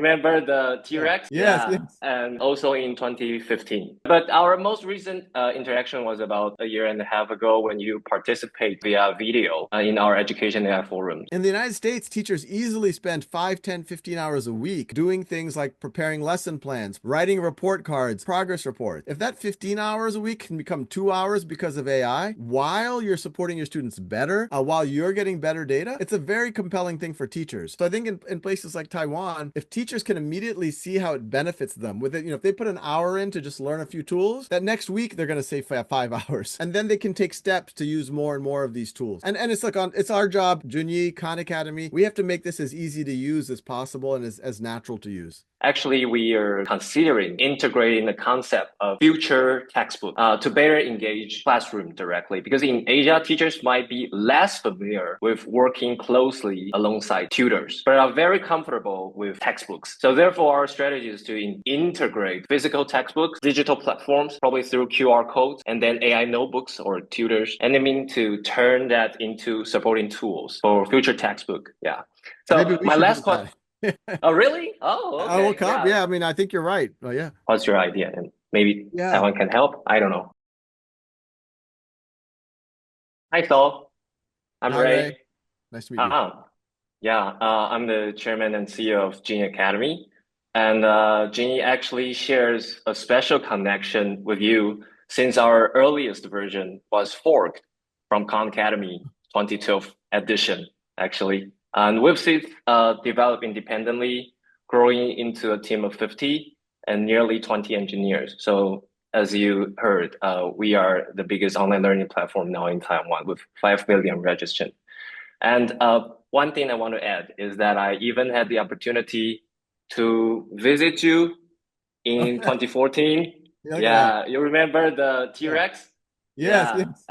remember the Yeah. T-Rex? Yes, Yeah, yes. and also in 2015. But our most recent interaction was about a year and a half ago when you participate via video in our education AI forums. In the United States, teachers easily spend 5, 10, 15 hours a week doing things like preparing lesson plans, writing report cards, progress reports. If that 15 hours a week can become 2 hours because of AI, while you're supporting your students better, while you're getting better data, it's a very compelling thing for teachers. So I think in places like Taiwan, if teachers can immediately see how it benefits them with it, if they put an hour in to just learn a few tools, that next week they're going to save 5 hours. And then they can take steps to use more and more of these tools. And it's like it's our job, Junyi, Khan Academy. We have to make this as easy to use as possible and as natural to use. Actually, we are considering integrating the concept of future textbook to better engage classroom directly. Because in Asia, teachers might be less familiar with working closely alongside tutors, but are very comfortable with textbooks. So therefore, our strategy is to integrate physical textbooks, digital platforms, probably through QR codes, and then AI notebooks or tutors, and I mean to turn that into supporting tools for future textbook. Yeah. Maybe So we my should do last question. that. Oh, really? Oh, Well, okay. Cobb, Yeah. yeah, I mean, I think you're right. Well, yeah. What's your idea? And maybe Yeah. Taiwan can help. I don't know. Hi, Saul. I'm Hi, Ray. Ray. Nice to meet you. Ah, yeah. I'm the chairman and CEO of Generative Academy. And Junyi actually shares a special connection with you since our earliest version was forked from Khan Academy 2012 edition, actually. And we've since developed independently, growing into a team of 50 and nearly 20 engineers. So as you heard, we are the biggest online learning platform now in Taiwan with 5 million registrants. And one thing I want to add is that I even had the opportunity to visit you in 2014. Look at that. Yeah, you remember the Yeah. T-Rex? Yes, yes.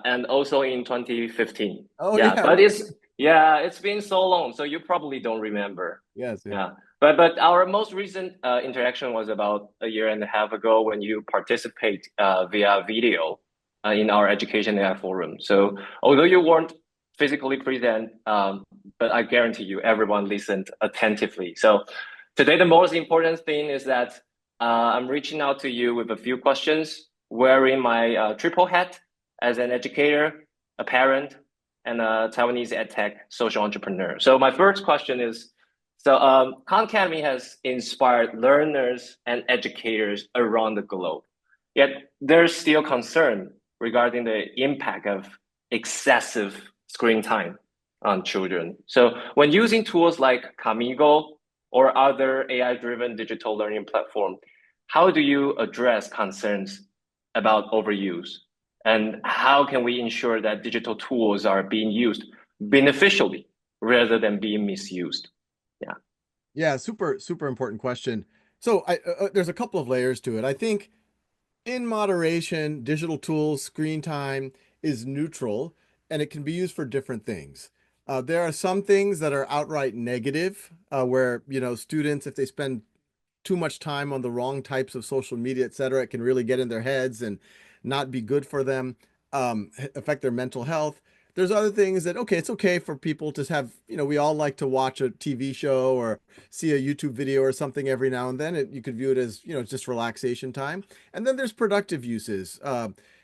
And also in 2015. Oh, Yeah, yeah, but right. it's been so long, so you probably don't remember. Yes, yeah. Yeah, but our most recent interaction was about a year and a half ago when you participate via video in our education AI forum. So although you weren't physically present, but I guarantee you everyone listened attentively. So today the most important thing is that I'm reaching out to you with a few questions, wearing my triple hat as an educator, a parent, and a Taiwanese edtech social entrepreneur. So my first question is, Khan Academy has inspired learners and educators around the globe. Yet there's still concern regarding the impact of excessive screen time on children. So when using tools like Khanmigo or other AI-driven digital learning platform, how do you address concerns about overuse? And how can we ensure that digital tools are being used beneficially rather than being misused? Yeah. Yeah, super, super important question. So there's a couple of layers to it. I think in moderation, digital tools, screen time is neutral and it can be used for different things. There are some things that are outright negative, where, students, if they spend too much time on the wrong types of social media, et cetera, it can really get in their heads and not be good for them, affect their mental health. There's other things that, okay, it's okay for people to have, we all like to watch a TV show or see a YouTube video or something every now and then. You could view it as, just relaxation time. And then there's productive uses.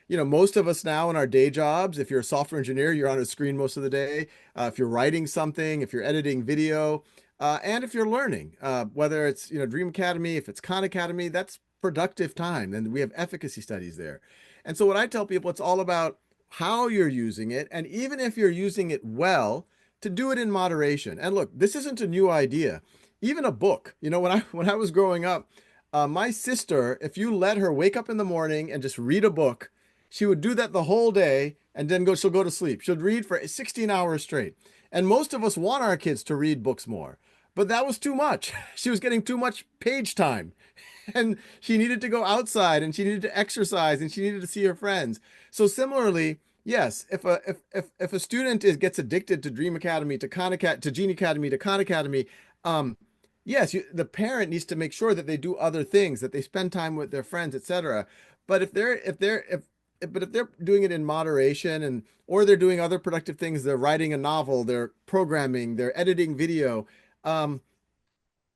Most of us now in our day jobs, if you're a software engineer, you're on a screen most of the day. If you're writing something, if you're editing video, and if you're learning, whether it's, Dream Academy, if it's Khan Academy, that's productive time. And we have efficacy studies there. And so what I tell people, it's all about how you're using it. And even if you're using it well, to do it in moderation. And look, this isn't a new idea. Even a book, when I was growing up, my sister, if you let her wake up in the morning and just read a book, she would do that the whole day and then she'll go to sleep. She'll read for 16 hours straight. And most of us want our kids to read books more. But that was too much. She was getting too much page time. And she needed to go outside and she needed to exercise and she needed to see her friends. So similarly, yes, if a student gets addicted to Dream Academy, to Gene Academy, to Khan Academy, yes, the parent needs to make sure that they do other things, that they spend time with their friends, etc. But if they're doing it in moderation or they're doing other productive things, they're writing a novel, they're programming, they're editing video, um,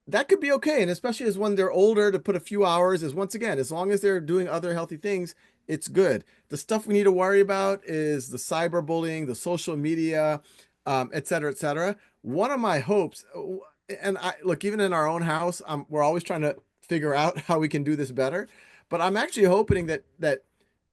that could be okay. And especially as when they're older, to put a few hours is, once again, as long as they're doing other healthy things, it's good. The stuff we need to worry about is the cyberbullying, the social media, et cetera, et cetera. One of my hopes, and I look, even in our own house, we're always trying to figure out how we can do this better. But I'm actually hoping that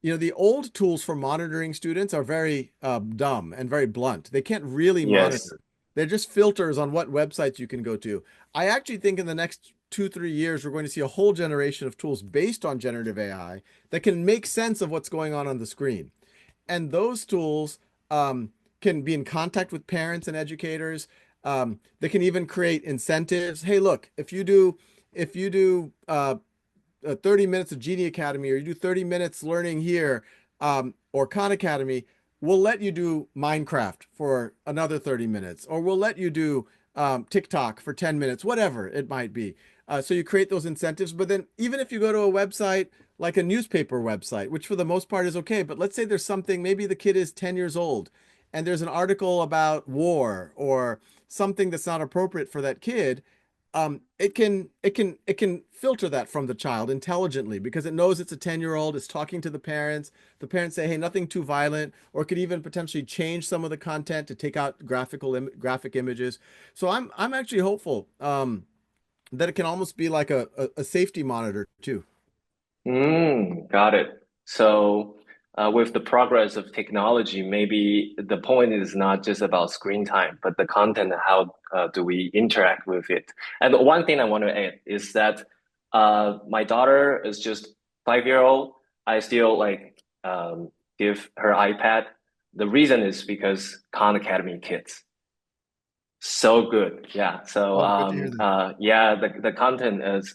the old tools for monitoring students are very dumb and very blunt. They can't really Yes. monitor. They're just filters on what websites you can go to. I actually think in the next 2, 3 years, we're going to see a whole generation of tools based on generative AI that can make sense of what's going on the screen. And those tools can be in contact with parents and educators. They can even create incentives. Hey, look, if you do 30 minutes of Genie Academy, or you do 30 minutes learning here, or Khan Academy, we'll let you do Minecraft for another 30 minutes, or we'll let you do TikTok for 10 minutes, whatever it might be. So you create those incentives. But then even if you go to a website like a newspaper website, which for the most part is okay, but let's say there's something, maybe the kid is 10 years old and there's an article about war or something that's not appropriate for that kid. It can filter that from the child intelligently because it knows it's a 10-year-old. It's talking to the parents. The parents say, hey, nothing too violent, or it could even potentially change some of the content to take out graphic images. So I'm actually hopeful that it can almost be like a safety monitor too. Got it. So, with the progress of technology, maybe the point is not just about screen time, but the content and how do we interact with it. And one thing I want to add is that my daughter is just 5 year old. I still give her iPad. The reason is because Khan Academy kids. So good. Yeah. So Oh, good to hear that. yeah, the content is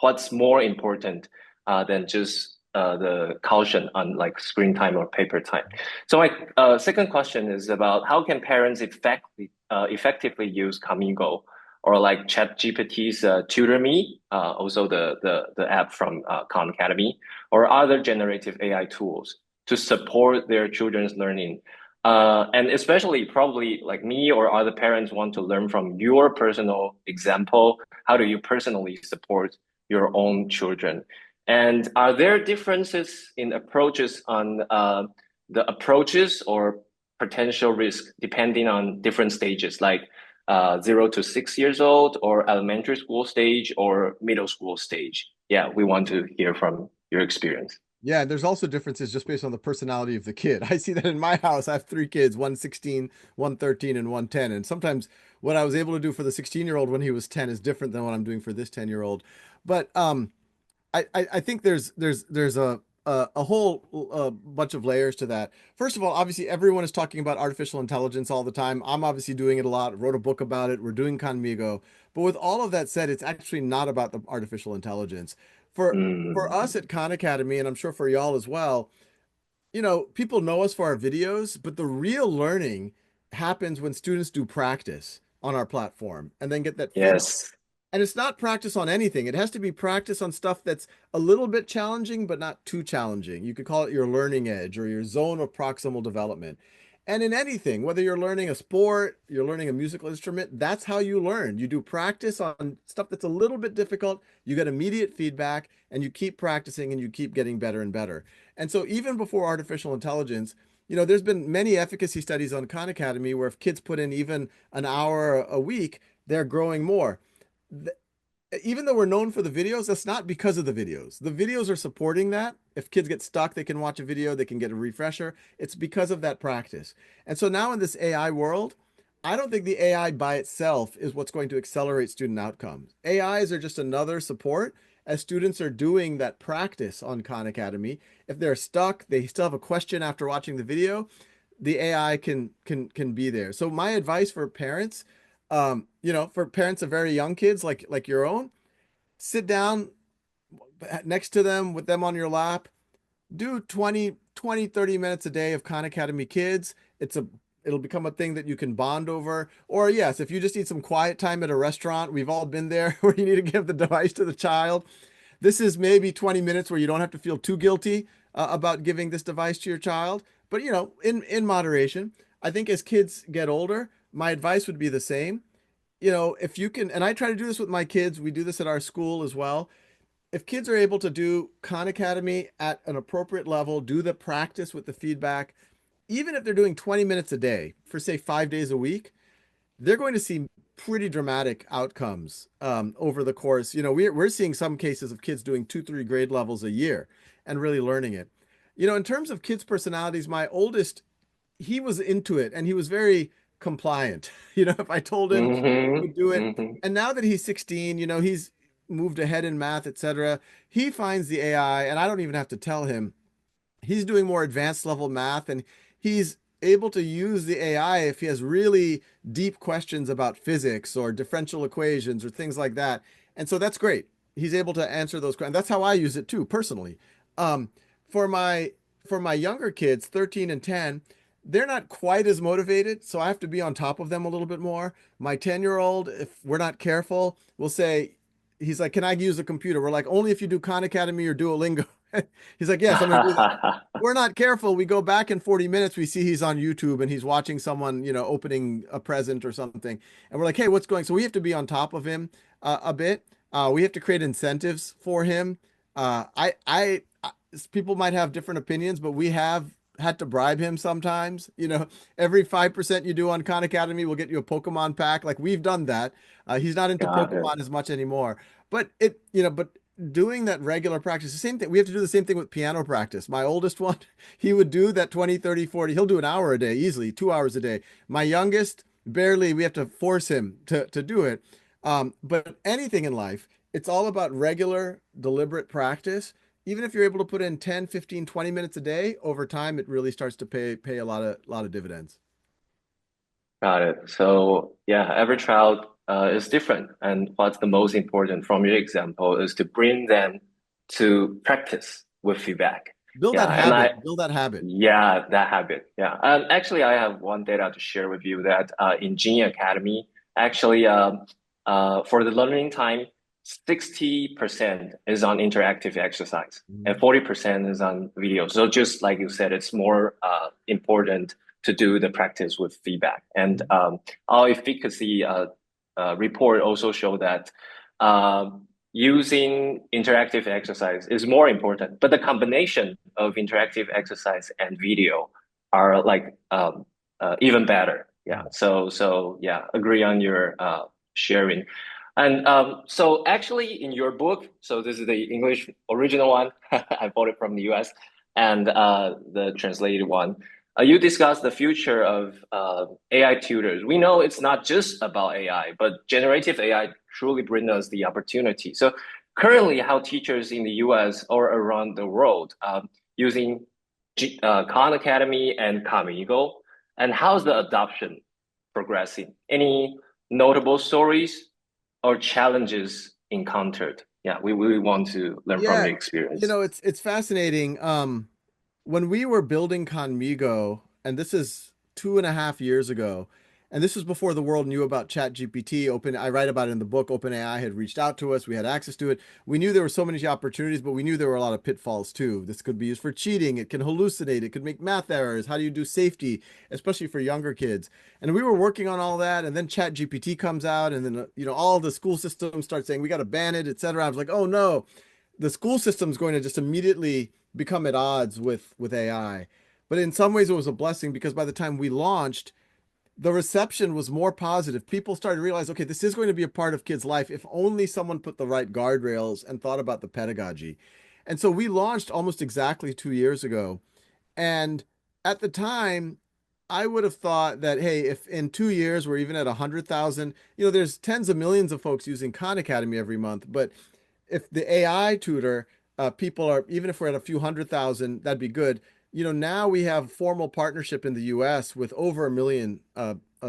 what's more important than just the caution on like screen time or paper time. So my second question is about how can parents effectively use Kamigo or like ChatGPT's Tutor Me, also the app from Khan Academy, or other generative AI tools to support their children's learning, and especially probably like me or other parents want to learn from your personal example. How do you personally support your own children? And are there differences in approaches on the approaches or potential risk depending on different stages, like 0 to 6 years old, or elementary school stage, or middle school stage? Yeah, we want to hear from your experience. Yeah, there's also differences just based on the personality of the kid. I see that in my house. I have three kids, one 16, one 13, and one 10. And sometimes what I was able to do for the 16-year-old when he was 10 is different than what I'm doing for this 10-year-old. But I think there's a whole bunch of layers to that. First of all, obviously everyone is talking about artificial intelligence all the time. I'm obviously doing it a lot. Wrote a book about it. We're doing Khanmigo. But with all of that said, it's actually not about the artificial intelligence. For Mm, us at Khan Academy, and I'm sure for y'all as well, people know us for our videos, but the real learning happens when students do practice on our platform and then get that feedback. yes. And it's not practice on anything. It has to be practice on stuff that's a little bit challenging, but not too challenging. You could call it your learning edge or your zone of proximal development. And in anything, whether you're learning a sport, you're learning a musical instrument, that's how you learn. You do practice on stuff that's a little bit difficult, you get immediate feedback, and you keep practicing and you keep getting better and better. And so even before artificial intelligence, there's been many efficacy studies on Khan Academy where if kids put in even an hour a week, they're growing more. Even though we're known for the videos, that's not because of the videos. The videos are supporting that. If kids get stuck, they can watch a video, they can get a refresher. It's because of that practice. And so now in this AI world, I don't think the AI by itself is what's going to accelerate student outcomes. AIs are just another support as students are doing that practice on Khan Academy. If they're stuck, they still have a question after watching the video, the AI can be there. So my advice for parents, for parents of very young kids like your own, sit down next to them with them on your lap, do 30 minutes a day of Khan Academy Kids. It'll become a thing that you can bond over. Or yes, if you just need some quiet time at a restaurant, we've all been there where you need to give the device to the child. This is maybe 20 minutes where you don't have to feel too guilty about giving this device to your child, but in moderation. I think as kids get older, my advice would be the same. if you can, and I try to do this with my kids, we do this at our school as well. If kids are able to do Khan Academy at an appropriate level, do the practice with the feedback, even if they're doing 20 minutes a day for say 5 days a week, they're going to see pretty dramatic outcomes over the course. We're seeing some cases of kids doing 2, 3 grade levels a year and really learning it. In terms of kids' personalities, my oldest, he was into it and he was very compliant. If I told him, he Mm-hmm. would do it. Mm-hmm. And now that he's 16, he's moved ahead in math, etc. He finds the AI, and I don't even have to tell him. He's doing more advanced level math, and he's able to use the AI if he has really deep questions about physics or differential equations or things like that. And so that's great. He's able to answer those questions. That's how I use it too, personally. Um, for my for my younger kids, 13 and 10, they're not quite as motivated, so I have to be on top of them a little bit more. My 10-year-old, if we're not careful, will say, he's like, "Can I use the computer?" We're like, "Only if you do Khan Academy or Duolingo." He's like, "Yes, I'm going to do that." We're not careful. We go back in 40 minutes. We see he's on YouTube and he's watching someone, opening a present or something. And we're like, "Hey, what's going?" So we have to be on top of him a bit. We have to create incentives for him. People might have different opinions, but we have had to bribe him sometimes. Every 5% you do on Khan Academy will get you a Pokemon pack. Like we've done that. He's not into Got it. Pokemon as much anymore, but doing that regular practice, the same thing. We have to do the same thing with piano practice. My oldest one, he would do that 20, 30, 40. He'll do an hour a day easily, 2 hours a day. My youngest, barely, we have to force him to do it. But anything in life, it's all about regular, deliberate practice. Even if you're able to put in 10, 15, 20 minutes a day, over time, it really starts to pay a lot of dividends. Got it. So yeah, every child is different, and what's the most important from your example is to bring them to practice with feedback. Build Yeah, that and habit. Build that habit. yeah, that habit. Yeah, actually, I have one data to share with you that in Junyi Academy, actually, for the learning time, 60% is on interactive exercise and 40% is on video. So just like you said, it's more important to do the practice with feedback. And our efficacy report also show that using interactive exercise is more important, but the combination of interactive exercise and video are like even better. Yeah. So yeah, agree on your sharing. And so actually in your book, so this is the English original one. I bought it from the US and the translated one. You discussed the future of AI tutors. We know it's not just about AI, but generative AI truly brings us the opportunity. So currently, how teachers in the US or around the world using Khan Academy and Khanmigo, and how's the adoption progressing? Any notable stories or challenges encountered? Yeah, we want to learn from Yeah, your experience. it's fascinating. When we were building Khanmigo, and this is 2.5 years ago, and this was before the world knew about ChatGPT. I write about it in the book. OpenAI had reached out to us. We had access to it. We knew there were so many opportunities, but we knew there were a lot of pitfalls too. This could be used for cheating. It can hallucinate. It could make math errors. How do you do safety, especially for younger kids? And we were working on all that, and then ChatGPT comes out, and then all the school systems start saying we got to ban it, etc. I was like, oh no, the school system's going to just immediately become at odds with AI. But in some ways, it was a blessing because by the time we launched, the reception was more positive. People started to realize, okay, this is going to be a part of kids' life if only someone put the right guardrails and thought about the pedagogy. And so we launched almost exactly 2 years ago. And at the time, I would have thought that, hey, if in 2 years we're even at 100,000, there's tens of millions of folks using Khan Academy every month. But if the AI tutor, people are, even if we're at a few 100,000, that'd be good. Now we have formal partnership in the US with over 1 million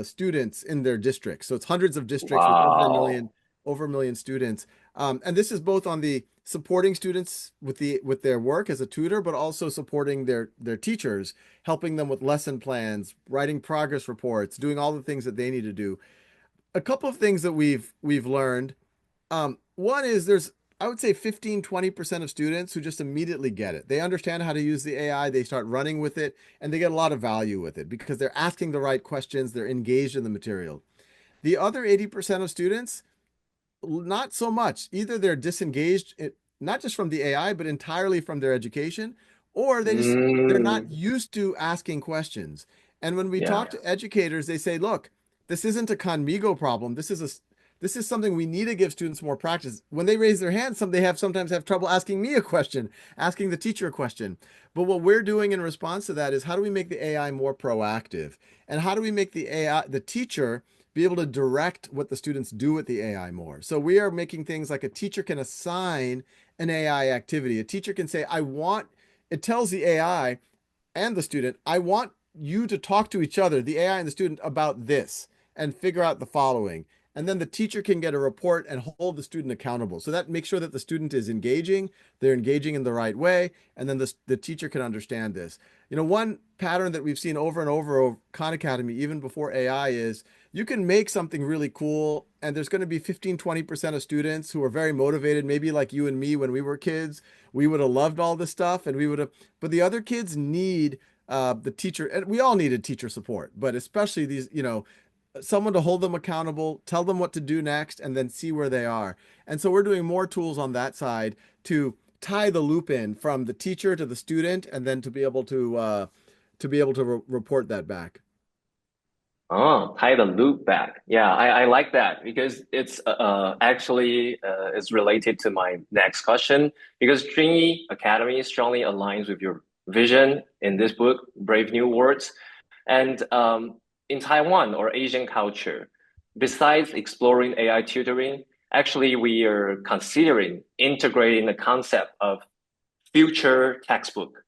students in their districts. So it's hundreds of districts with Wow. over 1 million students. And this is both on the supporting students with their work as a tutor, but also supporting their teachers, helping them with lesson plans, writing progress reports, doing all the things that they need to do. A couple of things that we've learned. One is I would say 15, 20% of students who just immediately get it. They understand how to use the AI, they start running with it, and they get a lot of value with it because they're asking the right questions, they're engaged in the material. The other 80% of students, not so much. Either they're disengaged, not just from the AI, but entirely from their education, or they're not Mm, used to asking questions. And when we yeah. talk to educators, they say, look, this isn't a Khanmigo problem. This is something we need to give students more practice. When they raise their hands, they sometimes have trouble asking me a question, asking the teacher a question. But what we're doing in response to that is how do we make the AI more proactive? And how do we make the AI, the teacher, be able to direct what the students do with the AI more? So we are making things like a teacher can assign an AI activity. A teacher can say, it tells the AI and the student, I want you to talk to each other, the AI and the student, about this and figure out the following. And then the teacher can get a report and hold the student accountable. So that makes sure that the student is engaging, they're engaging in the right way, and then the teacher can understand this. One pattern that we've seen over and over Khan Academy, even before AI, is you can make something really cool, and there's going to be 15-20% of students who are very motivated, maybe like you and me when we were kids. We would have loved all this stuff, and we would have, but the other kids need the teacher, and we all needed teacher support, but especially these, someone to hold them accountable, tell them what to do next, and then see where they are. And so we're doing more tools on that side to tie the loop in from the teacher to the student, and then to be able to report that back. Oh, tie the loop back. Yeah, I like that because it's actually is related to my next question because Junyi Academy strongly aligns with your vision in this book, Brave New Words. And in Taiwan or Asian culture, besides exploring AI tutoring, actually we are considering integrating the concept of future textbook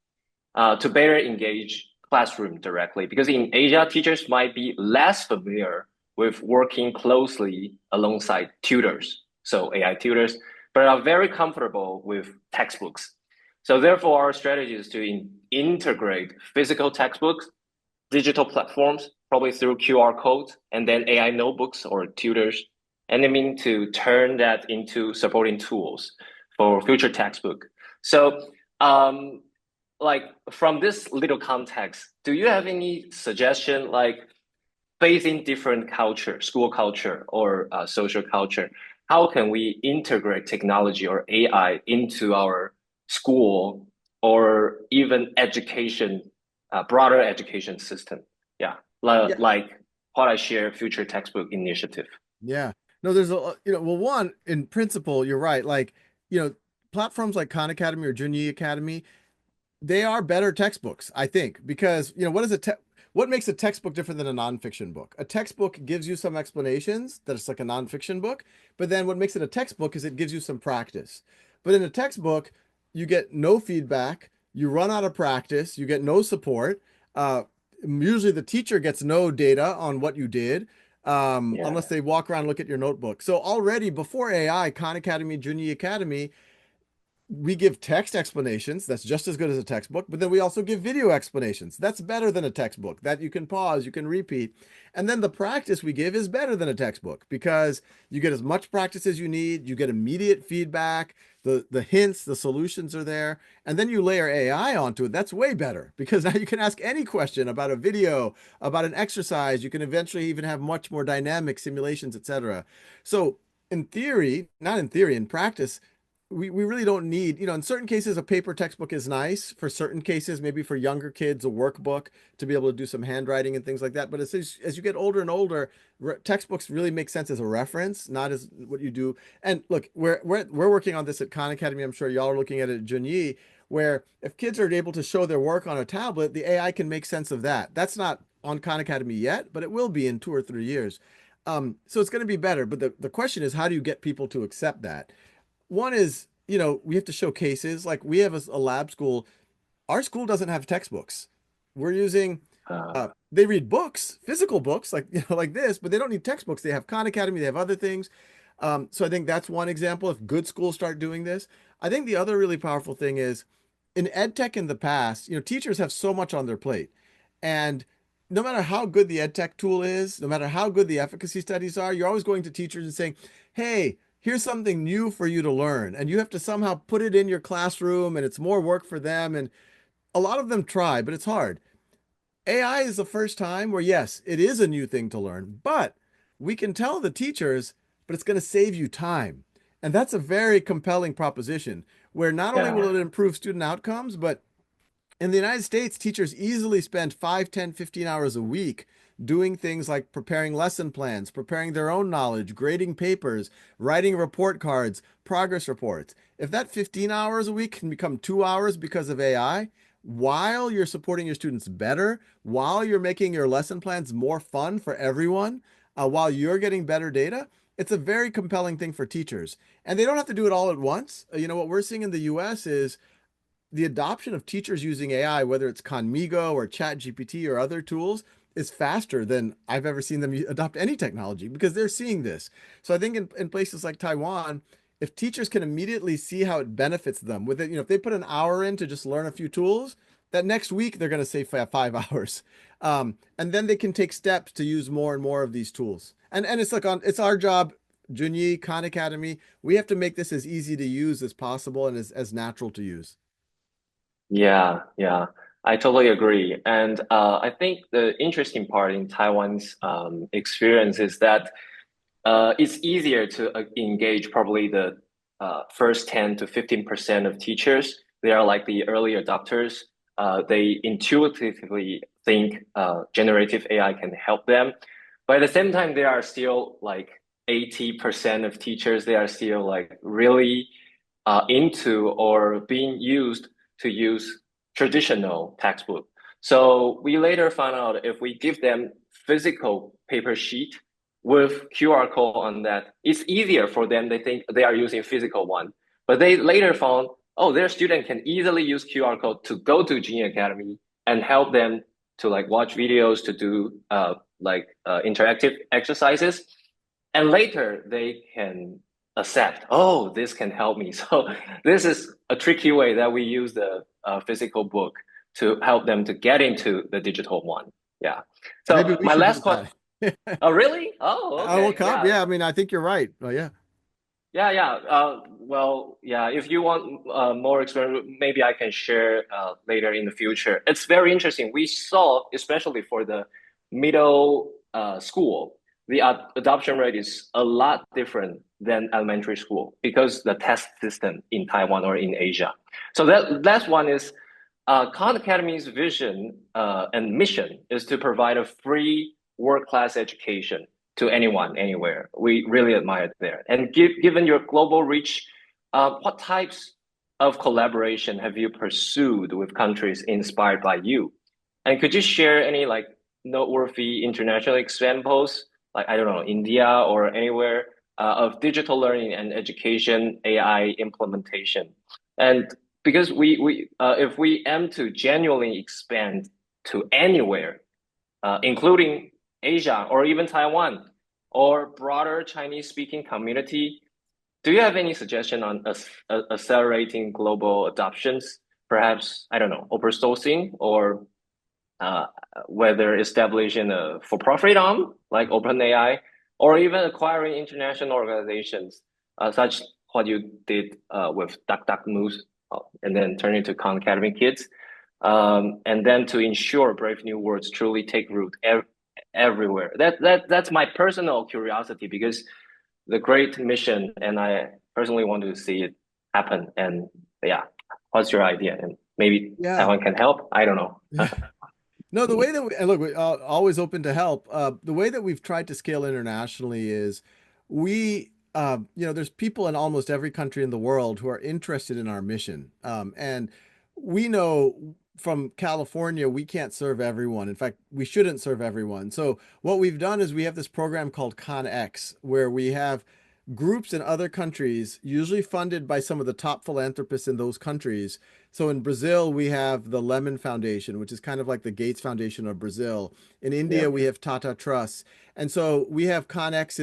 to better engage classroom directly. Because in Asia, teachers might be less familiar with working closely alongside tutors, so AI tutors, but are very comfortable with textbooks. So therefore, our strategy is to integrate physical textbooks, digital platforms, probably through QR codes, and then AI notebooks or tutors, and I mean to turn that into supporting tools for future textbook. So like from this little context, do you have any suggestion like facing different culture, school culture or social culture? How can we integrate technology or AI into our school or even education, broader education system? Yeah, Yeah. like what I share future textbook initiative. Yeah. No, there's well, one, in principle, you're right. Like, platforms like Khan Academy or Junyi Academy, they are better textbooks, I think, because what makes a textbook different than a nonfiction book? A textbook gives you some explanations that it's like a nonfiction book, but then what makes it a textbook is it gives you some practice. But in a textbook, you get no feedback, you run out of practice, you get no support. Usually the teacher gets no data on what you did, unless Yeah. they walk around and look at your notebook. So already before AI, Khan Academy, Junyi Academy, we give text explanations. That's just as good as a textbook, but then we also give video explanations. That's better than a textbook that you can pause, you can repeat. And then the practice we give is better than a textbook because you get as much practice as you need. You get immediate feedback. The hints, the solutions are there. And then you layer AI onto it. That's way better because now you can ask any question about a video, about an exercise. You can eventually even have much more dynamic simulations, etc. So in theory, not in theory, in practice, we really don't need, in certain cases, a paper textbook is nice. For certain cases, maybe for younger kids, a workbook to be able to do some handwriting and things like that. But as you get older and older, textbooks really make sense as a reference, not as what you do. And look, we're working on this at Khan Academy. I'm sure y'all are looking at it at Junyi, where if kids are able to show their work on a tablet, the AI can make sense of that. That's not on Khan Academy yet, but it will be in 2 or 3 years. So it's going to be better. But the question is, how do you get people to accept that? One is, we have to show cases. Like we have a lab school. Our school doesn't have textbooks. We're using, they read books, physical books, like, like this, but they don't need textbooks. They have Khan Academy, they have other things. So I think that's one example. If good schools start doing this, I think the other really powerful thing is in ed tech in the past, teachers have so much on their plate. And no matter how good the ed tech tool is, no matter how good the efficacy studies are, you're always going to teachers and saying, hey, here's something new for you to learn. And you have to somehow put it in your classroom and it's more work for them. And a lot of them try, but it's hard. AI is the first time where, yes, it is a new thing to learn, but we can tell the teachers, but it's going to save you time. And that's a very compelling proposition where not only will Yeah. it improve student outcomes, but in the United States, teachers easily spend 5, 10, 15 hours a week doing things like preparing lesson plans, preparing their own knowledge, grading papers, writing report cards, progress reports. If that 15 hours a week can become 2 hours because of AI, while you're supporting your students better, while you're making your lesson plans more fun for everyone, while you're getting better data, it's a very compelling thing for teachers. And they don't have to do it all at once. What we're seeing in the US is the adoption of teachers using AI, whether it's Khanmigo or ChatGPT or other tools, is faster than I've ever seen them adopt any technology because they're seeing this. So I think in places like Taiwan, if teachers can immediately see how it benefits them with it, if they put an hour in to just learn a few tools, that next week they're going to save 5 hours. And then they can take steps to use more and more of these tools. And it's our job, Junyi, Khan Academy. We have to make this as easy to use as possible and as natural to use. Yeah, yeah, I totally agree. And I think the interesting part in Taiwan's experience is that it's easier to engage probably the first 10 to 15% of teachers. They are like the early adopters. They intuitively think generative AI can help them. But at the same time, there are still like 80% of teachers, they are still like really into or being used to use traditional textbook. So we later found out if we give them physical paper sheet with QR code on that, it's easier for them. They think they are using physical one, but they later found, oh, their student can easily use QR code to go to Junyi Academy and help them to like watch videos, to do interactive exercises. And later they can accept, oh, this can help me. So this is a tricky way that we use the physical book to help them to get into the digital one. Yeah. Maybe So we my should last do question. that. Oh, really? Oh, I will okay. come. Yeah. Yeah, I mean, I think you're right. Oh, yeah. Yeah, yeah. Well, yeah, if you want more experience, maybe I can share later in the future. It's very interesting. We saw, especially for the middle school, the adoption rate is a lot different than elementary school because the test system in Taiwan or in Asia. So that's one is Khan Academy's vision and mission is to provide a free world-class education to anyone, anywhere. We really admire it there. And given your global reach, what types of collaboration have you pursued with countries inspired by you? And could you share any like noteworthy international examples, like I don't know, India or anywhere, of digital learning and education AI implementation? And because if we aim to genuinely expand to anywhere, including Asia or even Taiwan or broader Chinese speaking community. Do you have any suggestion on accelerating global adoptions? Perhaps, I don't know, open sourcing or uh, whether establishing a for-profit arm like OpenAI or even acquiring international organizations, such what you did with DuckDuckMoose, and then turn into Khan Academy Kids, and then to ensure Brave New Words truly take root everywhere. That's my personal curiosity because the great mission, and I personally want to see it happen. And yeah, what's your idea? And maybe Yeah. Taiwan can help. I don't know. No, the way that and look, we're always open to help. The way that we've tried to scale internationally is there's people in almost every country in the world who are interested in our mission. And we know from California, we can't serve everyone. In fact, we shouldn't serve everyone. So what we've done is we have this program called ConX, where we have groups in other countries, usually funded by some of the top philanthropists in those countries. So in Brazil, we have the Lemon Foundation, which is kind of like the Gates Foundation of Brazil. In Yeah. India, we have Tata Trust. And so we have ConX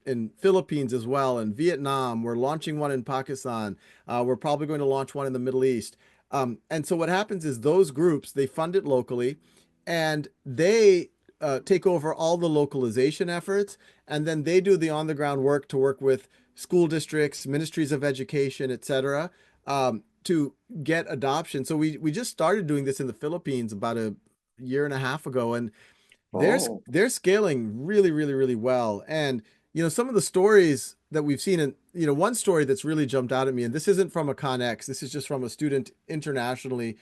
in Philippines as well, and Vietnam. We're launching one in Pakistan. We're probably going to launch one in the Middle East. And so what happens is those groups, they fund it locally and they take over all the localization efforts. And then they do the on the ground work to work with school districts, ministries of education, et cetera, to get adoption. So we just started doing this in the Philippines about a year and a half ago. And Oh, they're scaling really, really, really well. And some of the stories that we've seen, and one story that's really jumped out at me, and this isn't from a Connex, this is just from a student internationally.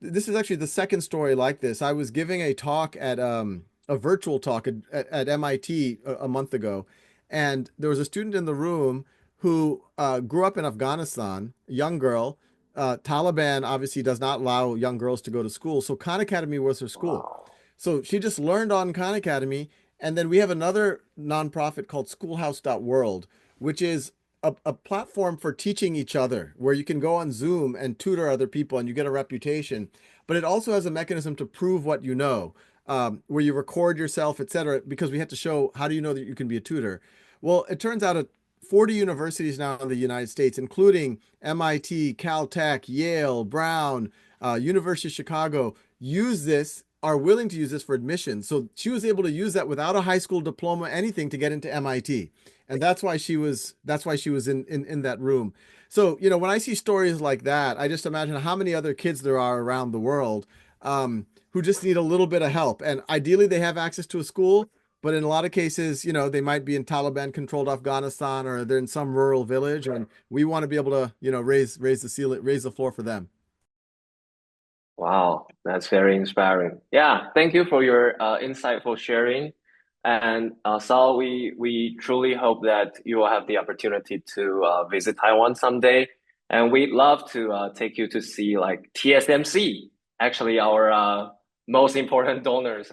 This is actually the second story like this. I was giving a talk at a virtual talk at MIT a month ago, and there was a student in the room who grew up in Afghanistan, a young girl. Taliban obviously does not allow young girls to go to school, so Khan Academy was her school. wow. So she just learned on Khan Academy. And then we have another nonprofit called Schoolhouse.world, which is a platform for teaching each other, where you can go on Zoom and tutor other people and you get a reputation. But it also has a mechanism to prove what you know, where you record yourself, etc. Because we had to show, how do you know that you can be a tutor? Well, it turns out at 40 universities now in the United States, including MIT, Caltech, Yale, Brown, University of Chicago, use this, are willing to use this for admission. So she was able to use that without a high school diploma, anything, to get into MIT. And that's why she was in that room. So, when I see stories like that, I just imagine how many other kids there are around the world who just need a little bit of help. And ideally they have access to a school, but in a lot of cases, they might be in Taliban controlled Afghanistan, or they're in some rural village, and we want to be able to, raise the ceiling, raise the floor for them. Wow, that's very inspiring. Yeah, thank you for your insightful sharing. And Saul, we truly hope that you will have the opportunity to visit Taiwan someday. And we'd love to take you to see like TSMC, actually our most important donors.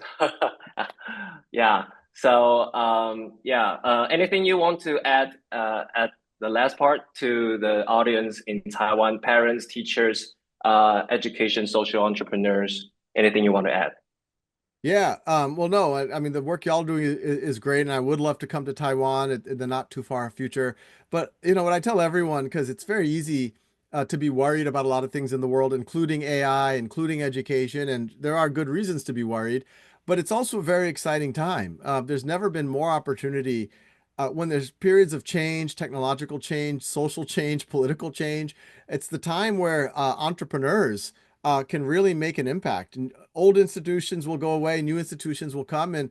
Yeah. So yeah, anything you want to add at the last part to the audience in Taiwan, parents, teachers, education, social entrepreneurs, anything you want to add? Yeah. Well, no, I mean, the work y'all doing is great, and I would love to come to Taiwan in the not too far future. But what I tell everyone, because it's very easy to be worried about a lot of things in the world, including AI, including education, and there are good reasons to be worried. But it's also a very exciting time. There's never been more opportunity when there's periods of change, technological change, social change, political change. It's the time where entrepreneurs can really make an impact. And old institutions will go away, new institutions will come, and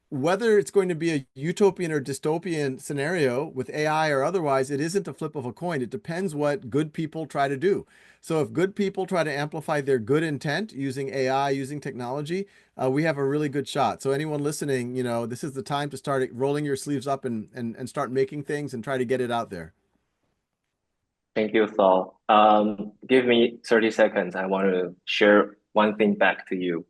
whether it's going to be a utopian or dystopian scenario with AI or otherwise, it isn't a flip of a coin. It depends what good people try to do. So if good people try to amplify their good intent using AI, using technology, we have a really good shot. So anyone listening, this is the time to start rolling your sleeves up and start making things and try to get it out there. Thank you, Saul. Give me 30 seconds. I want to share one thing back to you.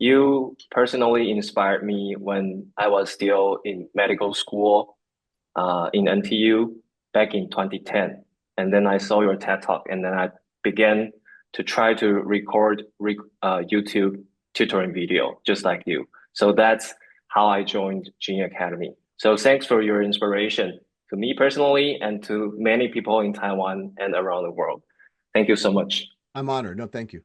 You personally inspired me when I was still in medical school in NTU back in 2010. And then I saw your TED Talk, and then I began to try to record YouTube tutoring video, just like you. So that's how I joined Junyi Academy. So thanks for your inspiration to me personally and to many people in Taiwan and around the world. Thank you so much. I'm honored. No, thank you.